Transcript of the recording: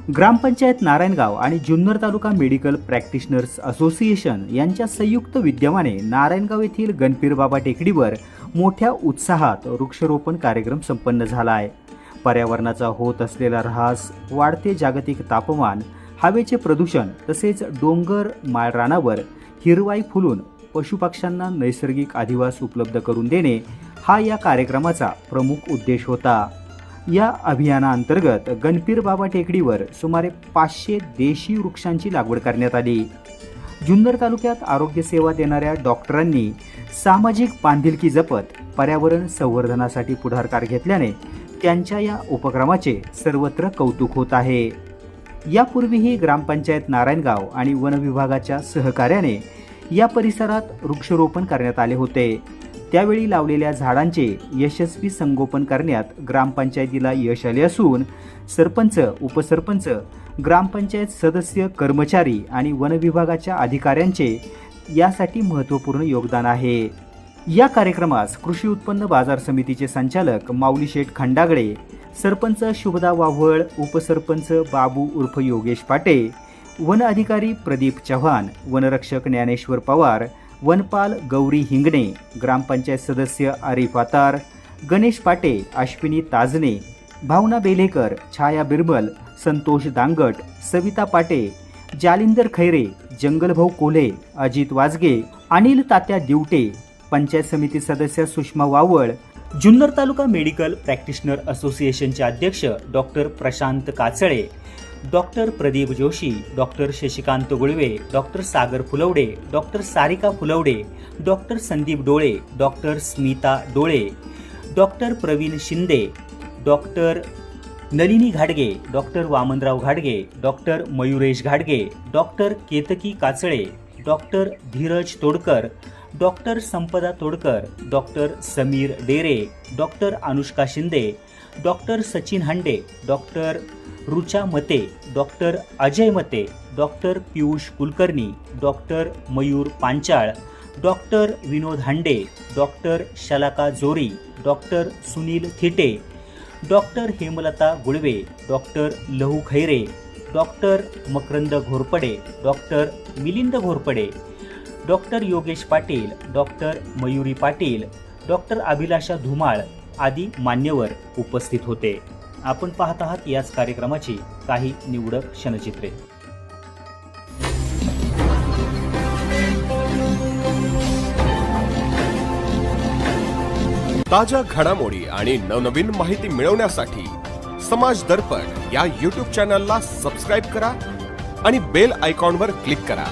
ग्रामपंचायत नारायणगाव आणि जुन्नर तालुका medical practitioners association यांच्या संयुक्त विद्यमाने नारायणगाव येथील गणपीरबाबा टेकडीवर मोठ्या उत्साहात वृक्षारोपण कार्यक्रम संपन्न झाला आहे। पर्यावरणाचा होत असलेला ऱ्हास, वाढते जागतिक तापमान, हवेचे प्रदूषण तसेच डोंगर माळरानावर हिरवाई फुलून पशुपक्ष्यांना नैसर्गिक अधिवास उपलब्ध करून देणे हा या कार्यक्रमाचा प्रमुख उद्देश होता। या अभियानाअंतर्गत गणपीरबाबा टेकडीवर सुमारे 500 देशी वृक्षांची लागवड करण्यात आली। जुन्नर तालुक्यात आरोग्य सेवा देणाऱ्या डॉक्टरांनी सामाजिक बांधिलकी जपत पर्यावरण संवर्धनासाठी पुढाकार घेतल्याने त्यांच्या या उपक्रमाचे सर्वत्र कौतुक होत आहे। यापूर्वीही ग्रामपंचायत नारायणगाव आणि वन विभागाच्या सहकार्याने या परिसरात वृक्षारोपण करण्यात आले होते। त्यावेळी लावलेल्या झाडांचे यशस्वी संगोपन करण्यात ग्रामपंचायतीला यश आले असून सरपंच, उपसरपंच, ग्रामपंचायत सदस्य, कर्मचारी आणि वन विभागाच्या अधिकाऱ्यांचे यासाठी महत्त्वपूर्ण योगदान आहे। या कार्यक्रमास कृषी उत्पन्न बाजार समितीचे संचालक माऊली शेठ खंडागळे, सरपंच शुभदा वाव्हळ, उपसरपंच बाबू उर्फ योगेश पाटे, वन अधिकारी प्रदीप चव्हाण, वनरक्षक ज्ञानेश्वर पवार, वनपाल गौरी हिंगणे, ग्रामपंचायत सदस्य आरिफ आतार, गणेश पाटे, अश्विनी ताजने, भावना बेलेकर, छाया बिरबल, संतोष दांगट, सविता पाटे, जालिंदर खैरे, जंगलभाऊ कोल्हे, अजित वाजगे, अनिल तात्या दिवटे, पंचायत समिती सदस्य सुषमा वावळ, जुन्नर तालुका मेडिकल प्रॅक्टिशनर असोसिएशनचे अध्यक्ष doctor Prashant Kachale, doctor Pradeep Joshi, doctor Shashikant Gulve, doctor सागर फुलवडे, डॉक्टर सारिका फुलवडे, डॉक्टर संदीप डोळे, डॉक्टर स्मिता डोळे, डॉक्टर प्रवीण शिंदे, डॉक्टर नलिनी घाडगे, डॉक्टर वामनराव घाडगे, डॉक्टर मयुरेश घाडगे, doctor Ketaki Kachale, doctor Dheeraj Todkar, doctor संपदा तोडकर, डॉक्टर समीर डेरे, डॉक्टर अनुष्का शिंदे, डॉक्टर सचिन हंडे, डॉक्टर रुचा मते, डॉक्टर अजय मते, doctor Piyush Kulkarni, doctor Mayur Panchal, doctor Vinod Hande, doctor Shalaka Jori, doctor Sunil Thite, doctor Hemlata Gulve, doctor Lahu Khaire, doctor Makarand Ghorpade, doctor Milind Ghorpade, doctor Yogesh Patil, doctor Mayuri Patil, doctor Abhilasha Dhumal आदी मान्यवर उपस्थित होते। आपण पाहत आहात याच कार्यक्रमाची काही निवडक क्षणचित्रे। ताज्या घडामोडी आणि नवनवीन माहिती मिळवण्यासाठी समाज दर्पण या YouTube चॅनलला सबस्क्राइब करा आणि बेल आयकॉनवर क्लिक करा।